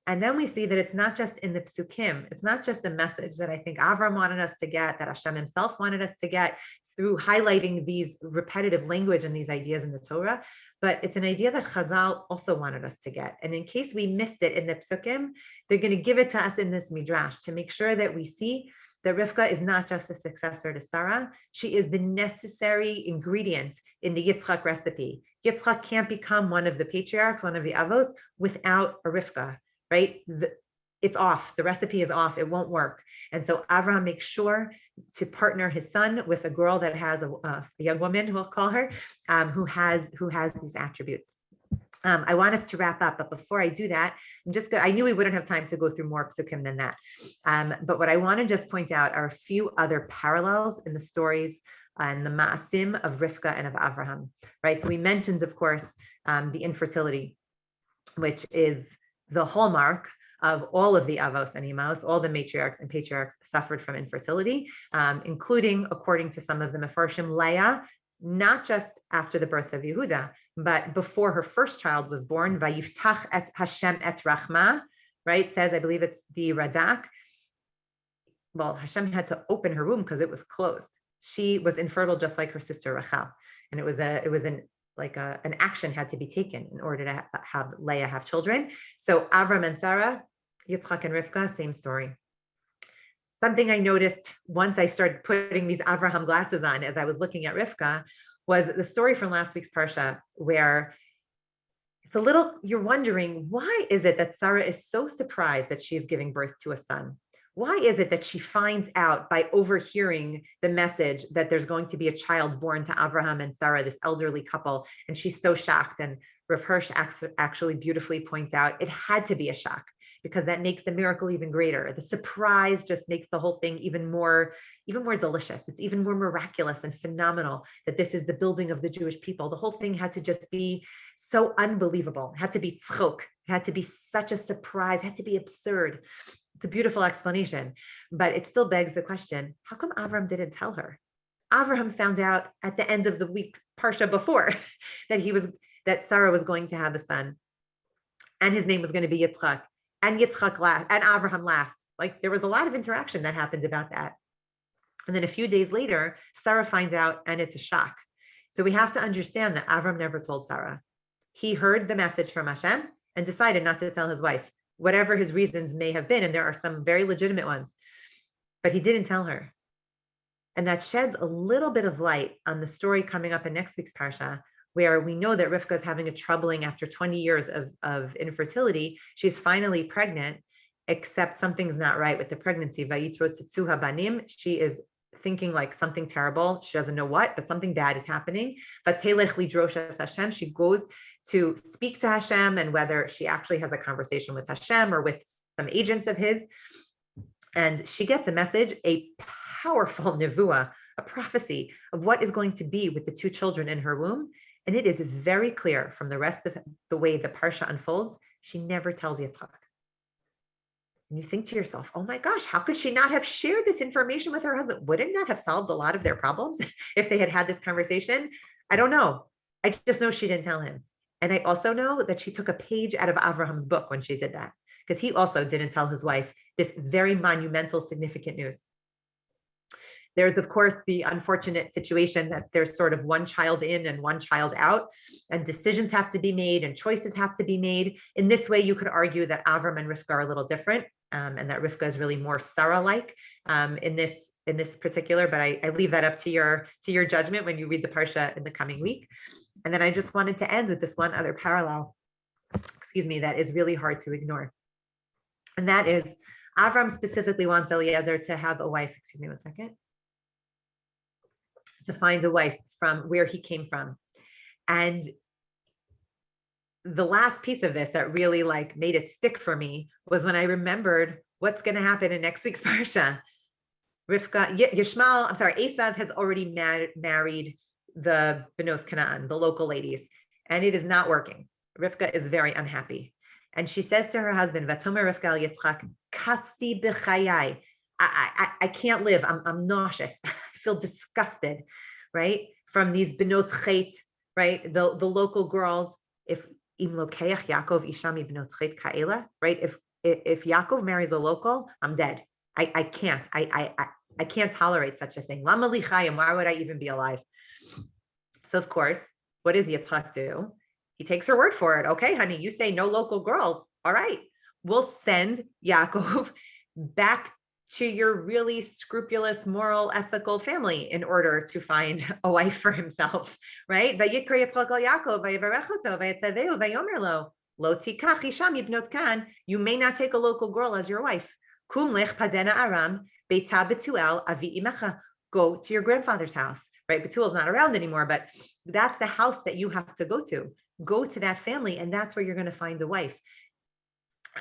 And then we see that it's not just in the psukim, it's not just a message that I think Avram wanted us to get, that Hashem himself wanted us to get through highlighting these repetitive language and these ideas in the Torah, but it's an idea that Chazal also wanted us to get. And in case we missed it in the psukim, they're going to give it to us in this midrash to make sure that we see that Rivka is not just a successor to Sarah, she is the necessary ingredient in the Yitzchak recipe. Yitzchak can't become one of the patriarchs, one of the avos, without a Rivka. Right? It's off. The recipe is off. It won't work. And so Avraham makes sure to partner his son with a girl that has a young woman, we'll call her, who has these attributes. I want us to wrap up, but before I do that, I knew we wouldn't have time to go through more psukim than that. But what I want to just point out are a few other parallels in the stories and the ma'asim of Rivka and of Avraham, right? So we mentioned, of course, the infertility, which is the hallmark of all of the avos and imos. All the matriarchs and patriarchs suffered from infertility, including, according to some of the Mefarshim, Leah, not just after the birth of Yehuda, but before her first child was born. Vayiftach et Hashem et Rachma, right? Says, I believe it's the Radak. Well, Hashem had to open her womb because it was closed. She was infertile just like her sister Rachel, and it was an action had to be taken in order to have Leah have children. So Avram and Sarah, Yitzchak and Rivka, same story. Something I noticed once I started putting these Avraham glasses on as I was looking at Rivka was the story from last week's Parsha, where you're wondering, why is it that Sarah is so surprised that she's giving birth to a son? Why is it that she finds out by overhearing the message that there's going to be a child born to Avraham and Sarah, this elderly couple, and she's so shocked? And Rav Hirsch actually beautifully points out it had to be a shock, because that makes the miracle even greater. The surprise just makes the whole thing even more delicious. It's even more miraculous and phenomenal that this is the building of the Jewish people. The whole thing had to just be so unbelievable. It had to be tzchok. It had to be such a surprise. It had to be absurd. It's a beautiful explanation, but it still begs the question, how come Avram didn't tell her? Avraham found out at the end of the week, Parsha before, that Sarah was going to have a son, and his name was going to be Yitzchak. And Yitzchak laughed, and Avraham laughed. Like, there was a lot of interaction that happened about that. And then a few days later, Sarah finds out, and it's a shock. So we have to understand that Avram never told Sarah. He heard the message from Hashem and decided not to tell his wife, whatever his reasons may have been. And there are some very legitimate ones, but he didn't tell her. And that sheds a little bit of light on the story coming up in next week's Parsha, where we know that Rivka is having a troubling after 20 years of infertility. She's finally pregnant, except something's not right with the pregnancy. Vayitro tzitzu habanim. She is thinking like something terrible. She doesn't know what, but something bad is happening. But telech lidroshas Hashem. She goes to speak to Hashem, and whether she actually has a conversation with Hashem or with some agents of his. And she gets a message, a powerful nevuah, a prophecy of what is going to be with the two children in her womb. And it is very clear from the rest of the way the Parsha unfolds, she never tells Yitzchak. And you think to yourself, oh my gosh, how could she not have shared this information with her husband? Wouldn't that have solved a lot of their problems if they had had this conversation? I don't know. I just know she didn't tell him. And I also know that she took a page out of Avraham's book when she did that, because he also didn't tell his wife this very monumental, significant news. There's, of course, the unfortunate situation that there's sort of one child in and one child out, and decisions have to be made and choices have to be made. In this way, you could argue that Avram and Rivka are a little different, and that Rivka is really more Sarah-like in this particular. But I leave that up to your judgment when you read the Parsha in the coming week. And then I just wanted to end with this one other parallel, that is really hard to ignore, and that is Avram specifically wants Eliezer to have a wife. To find a wife from where he came from. And the last piece of this that really made it stick for me was when I remembered what's going to happen in next week's Parsha. Esav has already married the Benos Canaan, the local ladies, and it is not working. Rivka is very unhappy. And she says to her husband, Vatomer Rivka al Yitzchak, Katzti b'chayai. I can't live. I'm nauseous. I feel disgusted, right? From these benot chet, right? The local girls. If im lokeach Yaakov isha mi benot chet ka'ela, right? If Yaakov marries a local, I'm dead. I can't. I can't tolerate such a thing. Lama li chayim. Why would I even be alive? So of course, what does Yitzchak do? He takes her word for it. Okay, honey, you say no local girls. All right, we'll send Yaakov back to your really scrupulous, moral, ethical family in order to find a wife for himself, right? You may not take a local girl as your wife. go to your grandfather's house, right? Bethuel's not around anymore, but that's the house that you have to go to. Go to that family, and that's where you're going to find a wife.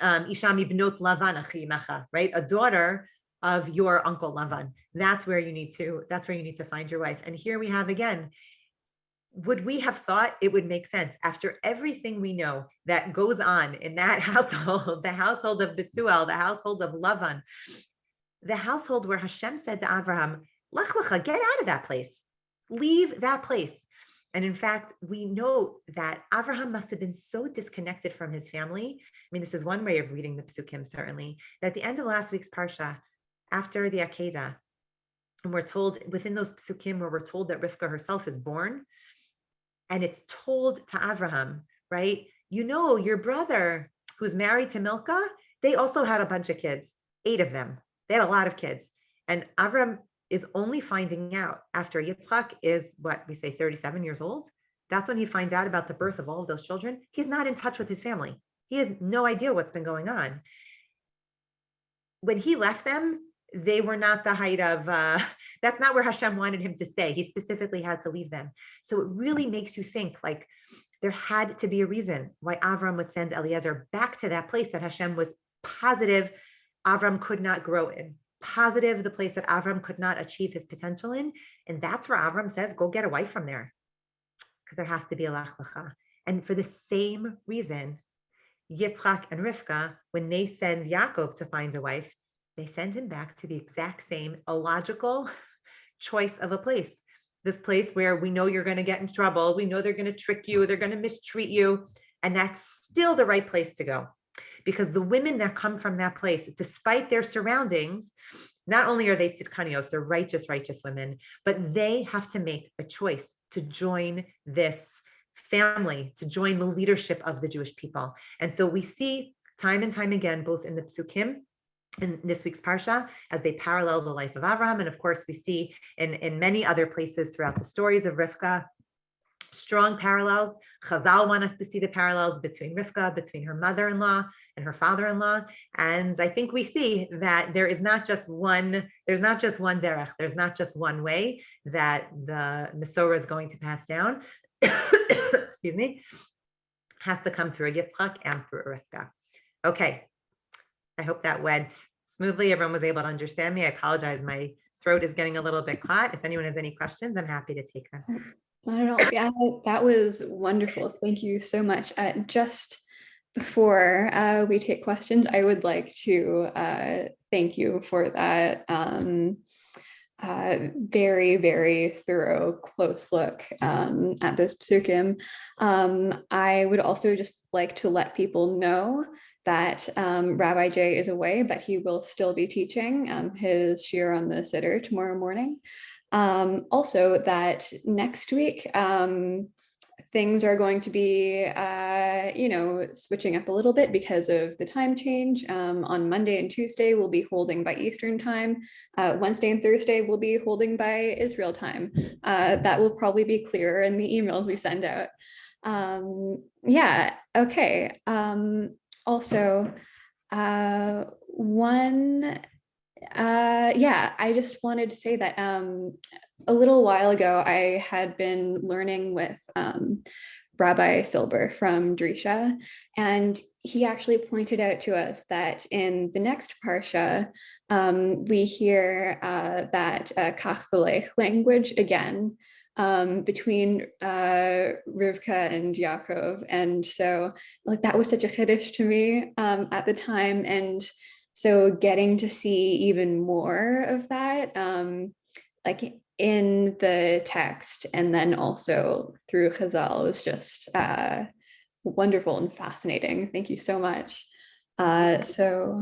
Ishami bnot Lavan achimecha, right? A daughter of your uncle Lavan. That's where you need to find your wife. And here we have again, would we have thought it would make sense after everything we know that goes on in that household, the household of Bethuel, the household of Lavan, the household where Hashem said to Abraham, Lech lecha, get out of that place, leave that place. And in fact, we know that Abraham must have been so disconnected from his family. I mean, this is one way of reading the Psukim, certainly, that at the end of last week's Parsha, after the Akedah, and we're told within those Psukim where we're told that Rivka herself is born, and it's told to Abraham, right? You know, your brother who's married to Milcah, they also had a bunch of kids, 8 of them. They had a lot of kids. And Abraham is only finding out after Yitzchak is what we say 37 years old. That's when he finds out about the birth of all of those children. He's not in touch with his family. He has no idea what's been going on. When he left them, they were not the height of, that's not where Hashem wanted him to stay. He specifically had to leave them. So it really makes you think like there had to be a reason why Avram would send Eliezer back to that place that Hashem was positive Avram could not grow in, positive the place that Avram could not achieve his potential in. And that's where Avram says, go get a wife from there, because there has to be a lech lecha. And for the same reason, Yitzchak and Rivka, when they send Yaakov to find a wife, they send him back to the exact same illogical choice of a place. This place where we know you're going to get in trouble. We know they're going to trick you. They're going to mistreat you. And that's still the right place to go. Because the women that come from that place, despite their surroundings, not only are they tzidkanios, they're righteous women, but they have to make a choice to join this family, to join the leadership of the Jewish people. And so we see time and time again, both in the Psukim, in this week's Parsha, as they parallel the life of Abraham. And of course, we see in many other places throughout the stories of Rivka, strong parallels. Chazal want us to see the parallels between Rivka, between her mother-in-law and her father-in-law. And I think we see that there's not just one derech, there's not just one way that the Mesorah is going to pass down. Excuse me, has to come through a Yitzchak and through a Rivka. Okay. I hope that went smoothly. Everyone was able to understand me. I apologize. My throat is getting a little bit caught. If anyone has any questions, I'm happy to take them. Not at all. Yeah, that was wonderful. Thank you so much. Just before we take questions, I would like to thank you for that very, very thorough, close look at this psukim. I would also just like to let people know that Rabbi Jay is away, but he will still be teaching his shiur on the Siddur tomorrow morning. Also that next week, things are going to be, switching up a little bit because of the time change. On Monday and Tuesday, we'll be holding by Eastern time. Wednesday and Thursday, we'll be holding by Israel time. That will probably be clearer in the emails we send out. Yeah, okay. Also, I just wanted to say that a little while ago, I had been learning with Rabbi Silber from Drisha, and he actually pointed out to us that in the next Parsha, we hear that kach v'lech language again, between Rivka and Yaakov. And so like that was such a chiddush to me at the time. And so getting to see even more of that, like in the text and then also through Chazal was just wonderful and fascinating. Thank you so much. I'll point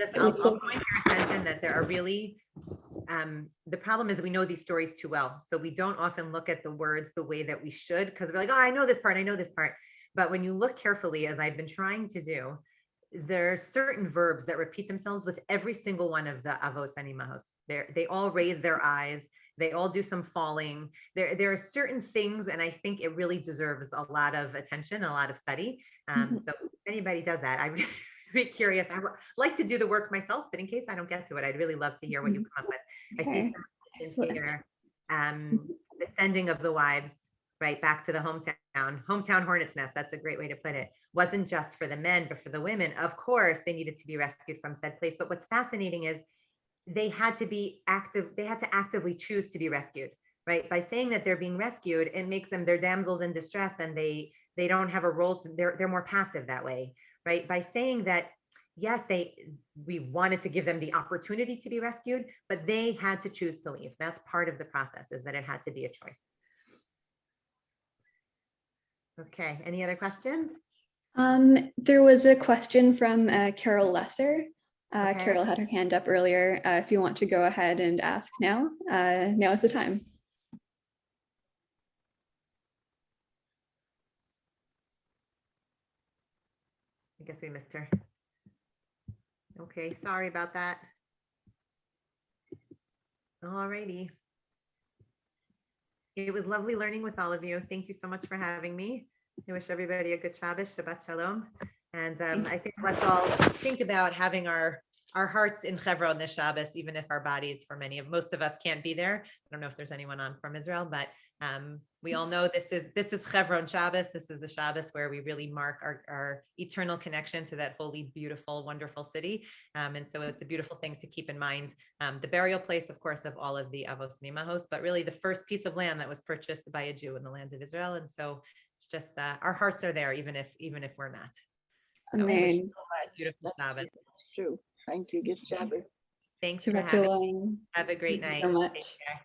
your attention that there are really, the problem is we know these stories too well. So we don't often look at the words the way that we should, because we're like, oh, I know this part. But when you look carefully, as I've been trying to do, there are certain verbs that repeat themselves with every single one of the avos and imahos. They all raise their eyes. They all do some falling. There are certain things, and I think it really deserves a lot of attention, a lot of study. So if anybody does that, I'm really curious. I would like to do the work myself, but in case I don't get to it, I'd really love to hear what you come up with. Okay. Excellent. here, the sending of the wives right back to the hometown hornet's nest. That's a great way to put it. Wasn't just for the men, but for the women. Of course, they needed to be rescued from said place. But what's fascinating is they had to be active. They had to actively choose to be rescued, right? By saying that they're being rescued, it makes them, they're damsels in distress, and they don't have a role. They're more passive that way, right? By saying that, yes, we wanted to give them the opportunity to be rescued, but they had to choose to leave. That's part of the process, is that it had to be a choice. Okay, any other questions? There was a question from Carol Lesser. Okay. Carol had her hand up earlier. If you want to go ahead and ask now, now is the time. I guess we missed her. Okay, sorry about that. All righty. It was lovely learning with all of you. Thank you so much for having me. I wish everybody a good Shabbos, Shabbat Shalom. And I think let's all think about having our hearts in Hebron this Shabbos, even if our bodies, for most of us, can't be there. I don't know if there's anyone on from Israel, but we all know this is Hebron Shabbos. This is the Shabbos where we really mark our eternal connection to that holy, beautiful, wonderful city. And so it's a beautiful thing to keep in mind. The burial place, of course, of all of the Avos and Imahos, but really the first piece of land that was purchased by a Jew in the land of Israel. And so it's just our hearts are there, even if we're not. Amen. Beautiful Shabbos. That's true. Thank you. Good Shabbos. Thanks for Shabbat having me. shalom. Have a great Thank night. you so Take much. care.